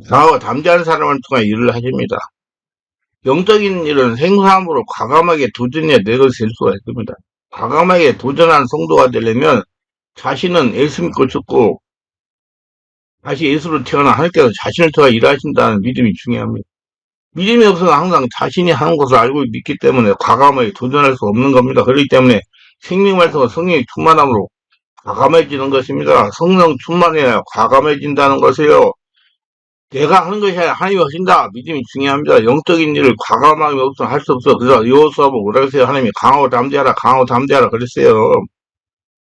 강하고 담대한 사람을 통해 일을 하십니다. 영적인 일은 생사함으로 과감하게 도전에 내걸을 수가 있습니다. 과감하게 도전한 성도가 되려면 자신은 예수 믿고 죽고 다시 예수로 태어나 하나님께서 자신을 통해 일하신다는 믿음이 중요합니다. 믿음이 없으면 항상 자신이 하는 것을 알고 믿기 때문에 과감하게 도전할 수 없는 겁니다. 그렇기 때문에 생명 말씀과 성령이 충만함으로 과감해지는 것입니다. 성령 충만해야 과감해진다는 것이에요. 내가 하는 것이 아니라 하나님이 하신다. 믿음이 중요합니다. 영적인 일을 과감하게 없으면 할 수 없어. 그래서 여호수아보고 뭐라 그랬어요? 하나님이 강하고 담대하라, 강하고 담대하라 그랬어요.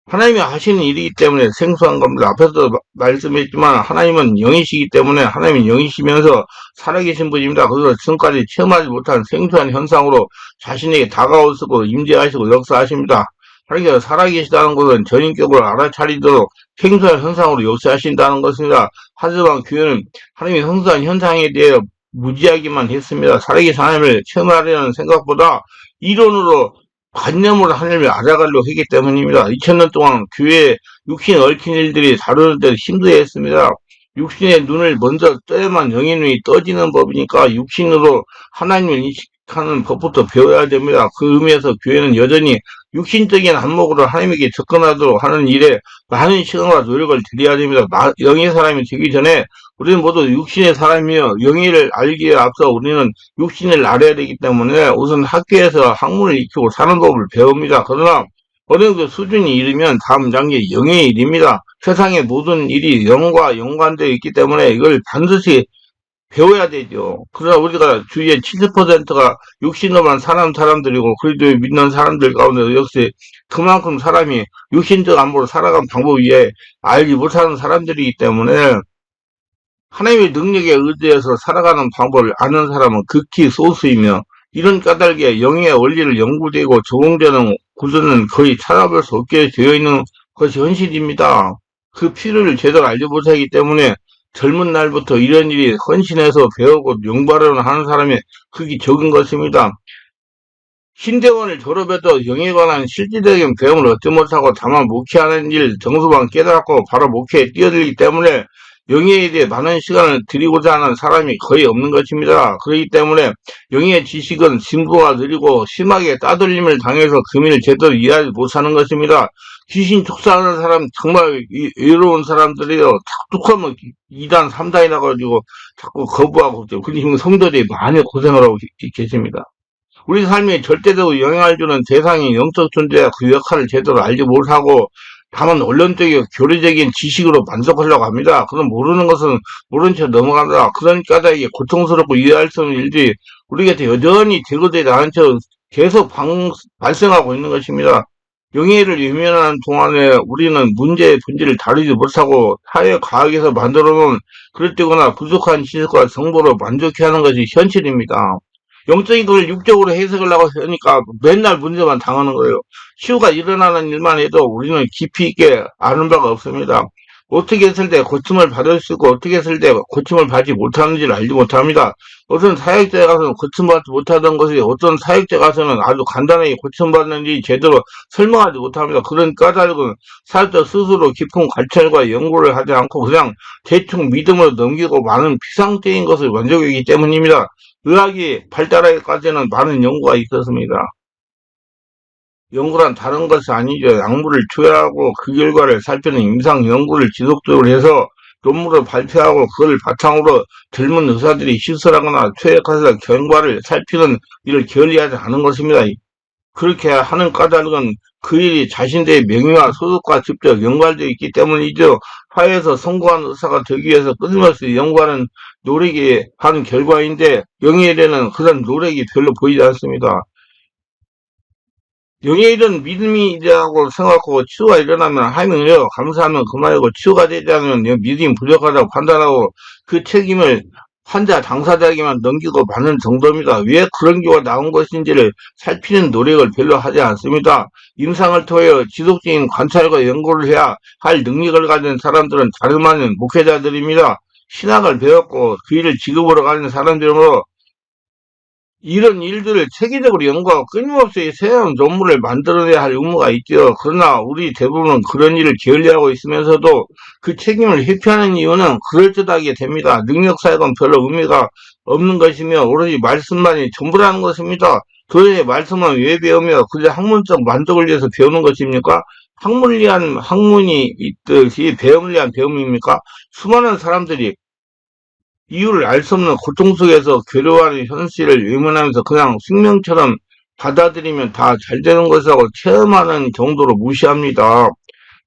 하나님이 하시는 일이기 때문에 생소한 겁니다. 앞에서도 말씀했지만 하나님은 영이시기 때문에 하나님은 영이시면서 살아계신 분입니다. 그래서 지금까지 체험하지 못한 생소한 현상으로 자신에게 다가오시고 임재하시고 역사하십니다. 하나님께서 살아계시다는 것은 전인격으로 알아차리도록 생소한 현상으로 역사하신다는 것입니다. 하지만 교회는 하나님의 생소한 현상에 대해 무지하기만 했습니다. 살아계신 하나님을 체험하려는 생각보다 이론으로 관념으로 하나님을 알아가려고 했기 때문입니다. 2000년 동안 교회에 육신에 얽힌 일들이 다루는 데 힘들어했습니다. 육신의 눈을 먼저 떠야만 영의 눈이 떠지는 법이니까 육신으로 하나님을 인식하는 법부터 배워야 됩니다. 그 의미에서 교회는 여전히 육신적인 안목으로 하나님에게 접근하도록 하는 일에 많은 시간과 노력을 들여야 됩니다. 영의 사람이 되기 전에 우리는 모두 육신의 사람이며 영의를 알기에 앞서 우리는 육신을 알아야 되기 때문에 우선 학교에서 학문을 익히고 사는 법을 배웁니다. 그러나 어느 정도 수준이 이르면 다음 단계 영의 일입니다. 세상의 모든 일이 영과 연관되어 있기 때문에 이걸 반드시 배워야 되죠. 그러나 우리가 주위에 70%가 육신으로만 사는 사람들이고 그리도 믿는 사람들 가운데 역시 그만큼 사람이 육신적 안보로 살아가는 방법 위에 알지 못하는 사람들이기 때문에 하나님의 능력에 의지해서 살아가는 방법을 아는 사람은 극히 소수이며 이런 까닭에 영의 원리를 연구되고 적용되는 구조는 거의 찾아볼 수 없게 되어 있는 것이 현실입니다. 그 필요를 제대로 알지 못하기 때문에 젊은 날부터 이런 일이 헌신해서 배우고 연구하려는 하는 사람이 극히 적은 것입니다. 신대원을 졸업해도 영에 관한 실질적인 배움을 얻지 못하고 다만 목회하는 일 정수만 깨닫고 바로 목회에 뛰어들기 때문에 영예에 대해 많은 시간을 들이고자 하는 사람이 거의 없는 것입니다. 그렇기 때문에 영예의 지식은 진부가 느리고 심하게 따돌림을 당해서 금일을 제대로 이해하지 못하는 것입니다. 귀신 촉사하는 사람 정말 외로운 사람들이요. 툭하면 2단, 3단이라 가지고 자꾸 거부하고 그리고 성도들이 많이 고생을 하고 계십니다. 우리 삶에 절대적으로 영향을 주는 대상이 영적 존재야 그 역할을 제대로 알지 못하고 다만 언론적이고 교리적인 지식으로 만족하려고 합니다. 그럼 모르는 것은 모른 채 넘어간다. 그러니까 이게 고통스럽고 이해할 수 없는 일들이 우리 곁에 여전히 제거되지 않은 채 계속 발생하고 있는 것입니다. 영예를 외면하는 동안에 우리는 문제의 본질을 다루지 못하고 사회과학에서 만들어놓은 그릇되거나 부족한 지식과 정보로 만족해하는 것이 현실입니다. 영적인 걸 육적으로 해석을 하고 하니까 맨날 문제만 당하는 거예요. 치유가 일어나는 일만 해도 우리는 깊이 있게 아는 바가 없습니다. 어떻게 했을 때 고침을 받을 수 있고 어떻게 했을 때 고침을 받지 못하는지를 알지 못합니다. 어떤 사역자에 가서는 고침받지 못하던 것이 어떤 사역자 가서는 아주 간단하게 고침받는지 제대로 설명하지 못합니다. 그런 까닭은 사역자 스스로 깊은 관찰과 연구를 하지 않고 그냥 대충 믿음으로 넘기고 많은 피상적인 것을 만족하기 때문입니다. 의학이 발달하기까지는 많은 연구가 있었습니다. 연구란 다른 것이 아니죠. 약물을 투여하고 그 결과를 살피는 임상 연구를 지속적으로 해서 논문을 발표하고 그걸 바탕으로 젊은 의사들이 시술하거나 투약해서 결과를 살피는 일을 게을리하지 않은 것입니다. 그렇게 하는 까닭은 그 일이 자신들의 명예와 소득과 직접 연관되어 있기 때문이죠. 사회에서 성공한 의사가 되기 위해서 끊임없이 연구하는 노력이 한 결과인데 영예에는 그런 노력이 별로 보이지 않습니다. 영예일은 믿음이라고 생각하고 치유가 일어나면 하면요 감사하면 그만이고 치유가 되지 않으면 믿음이 부족하다고 판단하고 그 책임을 환자 당사자에게만 넘기고 마는 정도입니다. 왜 그런 경우가 나온 것인지를 살피는 노력을 별로 하지 않습니다. 임상을 통해 지속적인 관찰과 연구를 해야 할 능력을 가진 사람들은 다름 아닌 목회자들입니다. 신학을 배웠고 그 일을 직업으로 가진 사람들이므로 이런 일들을 체계적으로 연구하고 끊임없이 새로운 논문을 만들어내야 할 의무가 있죠. 그러나 우리 대부분은 그런 일을 게을리하고 있으면서도 그 책임을 회피하는 이유는 그럴듯하게 됩니다. 능력 사역은 별로 의미가 없는 것이며 오로지 말씀만이 전부라는 것입니다. 도대체 말씀은 왜 배우며 그저 학문적 만족을 위해서 배우는 것입니까? 학문을 위한 학문이 있듯이 배움을 위한 배움입니까? 수많은 사람들이 이유를 알 수 없는 고통 속에서 괴로워하는 현실을 외면하면서 그냥 숙명처럼 받아들이면 다 잘 되는 것이라고 체험하는 정도로 무시합니다.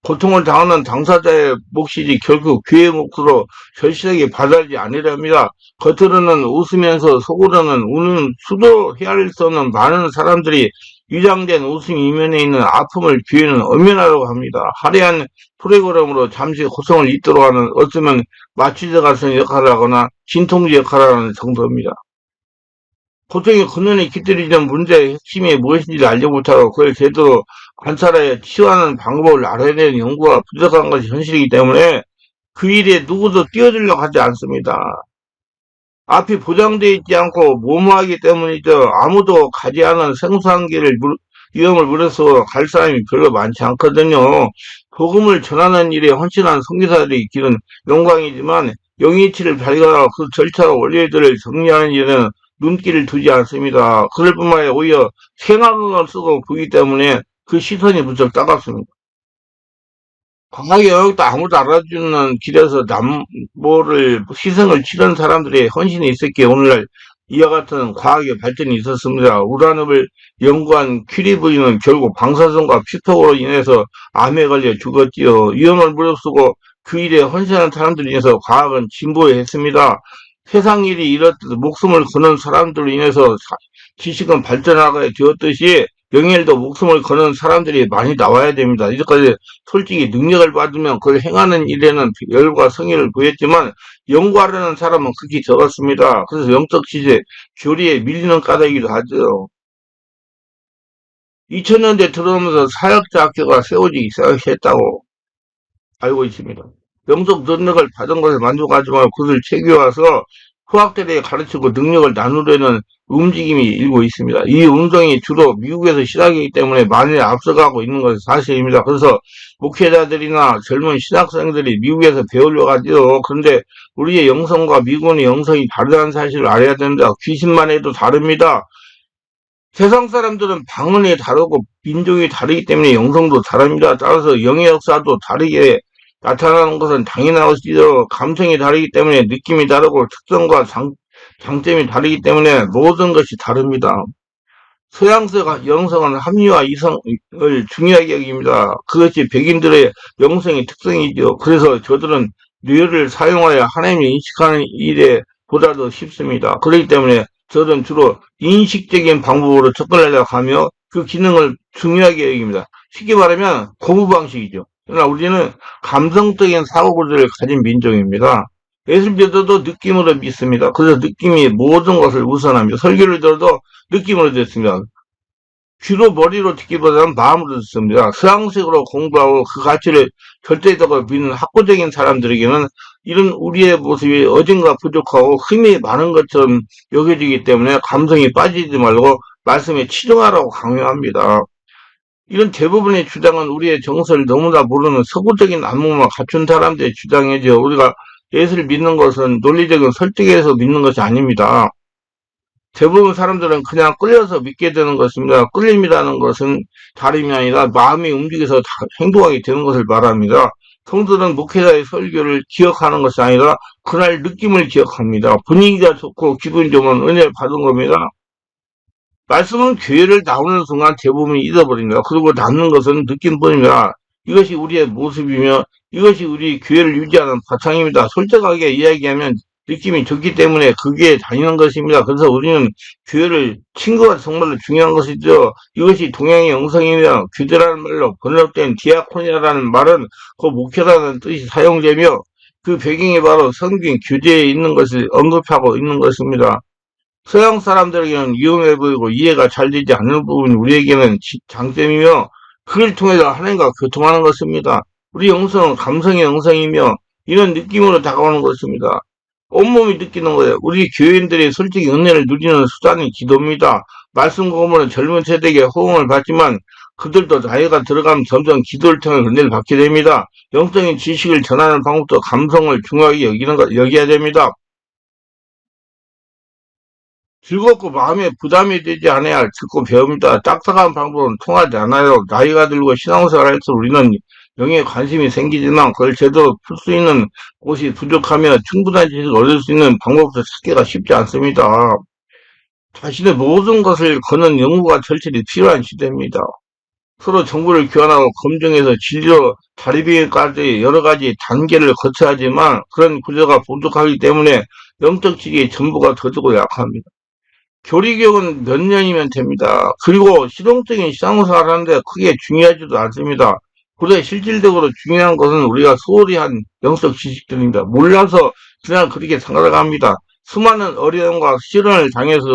고통을 당하는 당사자의 몫이지 결국 그의 몫으로 절실하게 받아들이지 않으렵니다. 겉으로는 웃으면서 속으로는 우는 수도 헤아릴 수 없는 많은 사람들이 위장된 웃음 이면에 있는 아픔을 기회는 엄연하라고 합니다. 화려한 프로그램으로 잠시 고통을 잊도록 하는 어쩌면 마취제 같은 역할을 하거나 진통제 역할을 하는 정도입니다. 고통이 근원에 깃들이는 문제의 핵심이 무엇인지를 알지 못하고 그걸 제대로 관찰하여 치유하는 방법을 알아야 되는 연구가 부족한 것이 현실이기 때문에 그 일에 누구도 뛰어들려고 하지 않습니다. 앞이 보장되어 있지 않고 무모하기 때문이죠. 아무도 가지 않은 생소한 길을 위험을 무릅쓰고 갈 사람이 별로 많지 않거든요. 복음을 전하는 일에 헌신한 선교사들이 있기는 영광이지만 영이치를 발견하고 그 절차와 원리들을 정리하는 일에는 눈길을 두지 않습니다. 그럴 뿐만 아니라 오히려 생각을 쓰고 보기 때문에 그 시선이 무척 따갑습니다. 광학의 영역도 아무도 알아주는 길에서 남모를 희생을 치른 사람들의 헌신이 있었기에 오늘날 이와 같은 과학의 발전이 있었습니다. 우라늄을 연구한 큐리 부인은 결국 방사선과 피폭으로 인해서 암에 걸려 죽었지요. 위험을 무릅쓰고 그 일에 헌신하는 사람들로 인해서 과학은 진보했습니다. 세상 일이 이렇듯 목숨을 거는 사람들로 인해서 지식은 발전하게 되었듯이 영일도 목숨을 거는 사람들이 많이 나와야 됩니다. 이제까지 솔직히 능력을 받으면 그걸 행하는 일에는 열과 성의를 보였지만 연구하려는 사람은 극히 적었습니다. 그래서 영적 시대 교리에 밀리는 까닭이기도 하죠. 2000년대 들어오면서 사역자 학교가 세워지기 시작했다고 알고 있습니다. 영적 능력을 받은 것에 만족하지 말고 그것을 채교와서 후학들에게 가르치고 능력을 나누려는 움직임이 일고 있습니다. 이 운동이 주로 미국에서 시작이기 때문에 많이 앞서가고 있는 것이 사실입니다. 그래서 목회자들이나 젊은 신학생들이 미국에서 배우려고 하죠. 그런데 우리의 영성과 미국의 영성이 다르다는 사실을 알아야 된다. 귀신만 해도 다릅니다. 세상 사람들은 방언이 다르고 민족이 다르기 때문에 영성도 다릅니다. 따라서 영의 역사도 다르게 나타나는 것은 당연한 것이죠. 감성이 다르기 때문에 느낌이 다르고 특성과 장점이 다르기 때문에 모든 것이 다릅니다. 서양적 영성은 합리화 이성을 중요하게 여깁니다. 그것이 백인들의 영성의 특성이죠. 그래서 저들은 뇌를 사용하여 하나님을 인식하는 일에 보다도 쉽습니다. 그렇기 때문에 저는 주로 인식적인 방법으로 접근하려고 하며 그 기능을 중요하게 여깁니다. 쉽게 말하면 고무 방식이죠. 그러나 우리는 감성적인 사고구조를 가진 민족입니다. 예술 믿어도 느낌으로 믿습니다. 그래서 느낌이 모든 것을 우선합니다. 설교를 들어도 느낌으로 듣습니다. 귀로 머리로 듣기보다는 마음으로 듣습니다. 서양식으로 공부하고 그 가치를 절대적으로 믿는 학구적인 사람들에게는 이런 우리의 모습이 어딘가 부족하고 흠이 많은 것처럼 여겨지기 때문에 감성이 빠지지 말고 말씀에 치중하라고 강요합니다. 이런 대부분의 주장은 우리의 정서를 너무나 모르는 서구적인 안목만 갖춘 사람들의 주장이죠. 우리가 예수를 믿는 것은 논리적인 설득에서 믿는 것이 아닙니다. 대부분 사람들은 그냥 끌려서 믿게 되는 것입니다. 끌림이라는 것은 다름이 아니라 마음이 움직여서 행동하게 되는 것을 말합니다. 성도는 목회자의 설교를 기억하는 것이 아니라 그날 느낌을 기억합니다. 분위기가 좋고 기분이 좋으면 은혜를 받은 겁니다. 말씀은 교회를 나오는 순간 대부분이 잊어버립니다. 그리고 남는 것은 느낌뿐입니다. 이것이 우리의 모습이며 이것이 우리 교회를 유지하는 바탕입니다. 솔직하게 이야기하면 느낌이 좋기 때문에 그 교회에 다니는 것입니다. 그래서 우리는 교회를 친구가 정말로 중요한 것이죠. 이것이 동양의 영성이며 교제라는 말로 번역된 디아코니아라는 말은 그 목회라는 뜻이 사용되며 그 배경이 바로 성경 교제에 있는 것을 언급하고 있는 것입니다. 서양 사람들에게는 위험해 보이고 이해가 잘 되지 않는 부분이 우리에게는 장점이며 그걸 통해서 하나님과 교통하는 것입니다. 우리 영성은 감성의 영성이며 이런 느낌으로 다가오는 것입니다. 온몸이 느끼는 거예요. 우리 교인들이 솔직히 은혜를 누리는 수단이 기도입니다. 말씀 공부는 젊은 세대에게 호응을 받지만 그들도 나이가 들어가면 점점 기도를 통해 은혜를 받게 됩니다. 영적인 지식을 전하는 방법도 감성을 중요하게 여겨야 됩니다. 즐겁고 마음에 부담이 되지 않아야 듣고 배웁니다. 딱딱한 방법은 통하지 않아요. 나이가 들고 신앙생활을 할수록 우리는 영에 관심이 생기지만 그걸 제대로 풀 수 있는 곳이 부족하며 충분한 지식을 얻을 수 있는 방법도 찾기가 쉽지 않습니다. 자신의 모든 것을 거는 연구가 절실히 필요한 시대입니다. 서로 정보를 교환하고 검증해서 진리로 다리비까지 여러 가지 단계를 거쳐야 하지만 그런 구조가 부족하기 때문에 영적 지식의 전부가 더디고 약합니다. 교리교육은 몇 년이면 됩니다. 그리고 실용적인 신앙생활을 하는데 크게 중요하지도 않습니다. 그래 실질적으로 중요한 것은 우리가 소홀히 한 영적 지식들입니다. 몰라서 그냥 그렇게 생각합니다. 수많은 어려움과 시련을 당해서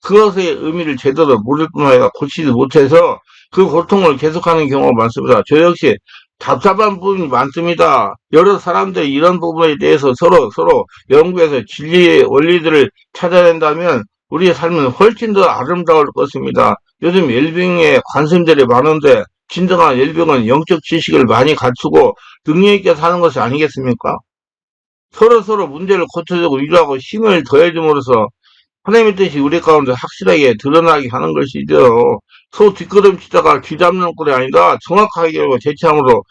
그것의 의미를 제대로 모를 뿐 아니라 고치지 못해서 그 고통을 계속하는 경우가 많습니다. 저 역시 답답한 부분이 많습니다. 여러 사람들이 이런 부분에 대해서 서로 연구해서 진리의 원리들을 찾아낸다면 우리의 삶은 훨씬 더 아름다울 것입니다. 요즘 웰빙에 관심들이 많은데 진정한 웰빙은 영적 지식을 많이 갖추고 능력 있게 사는 것이 아니겠습니까? 서로 문제를 고쳐주고 위로하고 힘을 더해줌으로써 하나님의 뜻이 우리 가운데 확실하게 드러나게 하는 것이죠. 소 뒷걸음치다가 귀 잡는 꼴이 아니라 정확하게 제참으로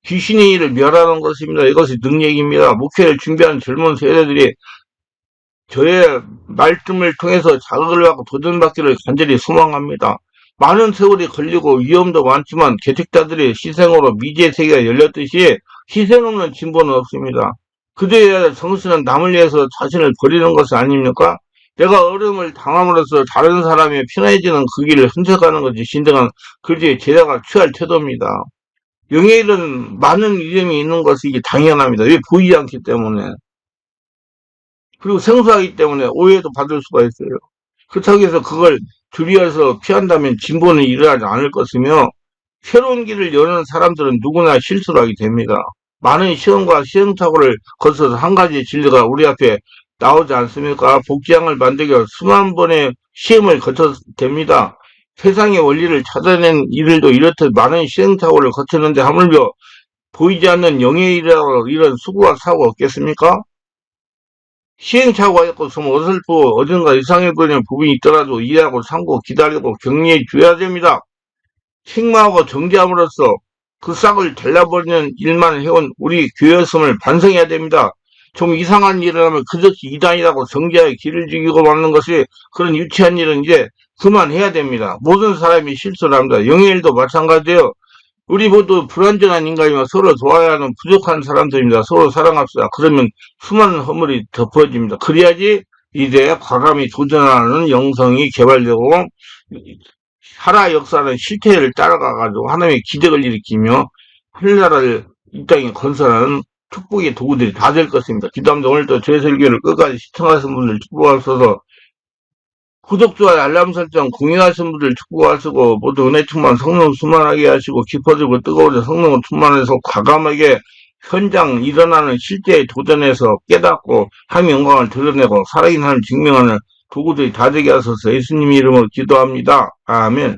귀신의 일을 멸하는 것입니다. 이것이 능력입니다. 목회를 준비하는 젊은 세대들이 저의 말씀을 통해서 자극을 받고 도전받기를 간절히 소망합니다. 많은 세월이 걸리고 위험도 많지만 개척자들의 희생으로 미지의 세계가 열렸듯이 희생 없는 진보는 없습니다. 그들의 정신은 남을 위해서 자신을 버리는 것이 아닙니까? 내가 어려움을 당함으로써 다른 사람이 편해지는 그 길을 선택하는 것이 진정한 그리스도의 제자가 취할 태도입니다. 영의 일은 많은 이름이 있는 것이 이게 당연합니다. 왜 보이지 않기 때문에. 그리고 생소하기 때문에 오해도 받을 수가 있어요. 그렇다고 해서 그걸 주의해서 피한다면 진보는 일어나지 않을 것이며 새로운 길을 여는 사람들은 누구나 실수를 하게 됩니다. 많은 시험과 시행착오를 거쳐서 한 가지 진리가 우리 앞에 나오지 않습니까? 복지양을 만들기 위해 수만 번의 시험을 거쳐서 됩니다. 세상의 원리를 찾아낸 이들도 이렇듯 많은 시행착오를 거쳤는데 하물며 보이지 않는 영의 일이라고 이런 수고와 사고가 없겠습니까? 시행착오가 있고 어설프고 어딘가 이상해 보이는 부분이 있더라도 이해하고 참고 기다리고 격려해 줘야 됩니다. 책망하고 정죄함으로써 그 싹을 잘라버리는 일만 해온 우리 교회였음을 반성해야 됩니다. 좀 이상한 일을 하면 그것이 이단이라고 정죄하여 길을 죽이고 마는 것이 그런 유치한 일은 이제 그만해야 됩니다. 모든 사람이 실수를 합니다. 영의 일도 마찬가지예요. 우리 모두 불완전한 인간이며 서로 도와야 하는 부족한 사람들입니다. 서로 사랑합시다. 그러면 수많은 허물이 덮어집니다. 그래야지 이제 과감히 도전하는 영성이 개발되고 살아 역사는 실태를 따라가가지고 하나님의 기적을 일으키며 하늘나라를 이 땅에 건설하는 축복의 도구들이 다 될 것입니다. 기도합니다. 오늘도 제 설교를 끝까지 시청하신 분들 축복하셔서 구독, 좋아요, 알람 설정, 공유하신 분들 축복하시고 모두 은혜 충만 성령 충만하게 하시고 깊어지고 뜨거워져 성령을 충만해서 과감하게 현장 일어나는 실제에 도전해서 깨닫고 하나님의 영광을 드러내고 살아있는 하나님 증명하는 도구들이 다 되게 하소서 예수님 이름으로 기도합니다. 아멘.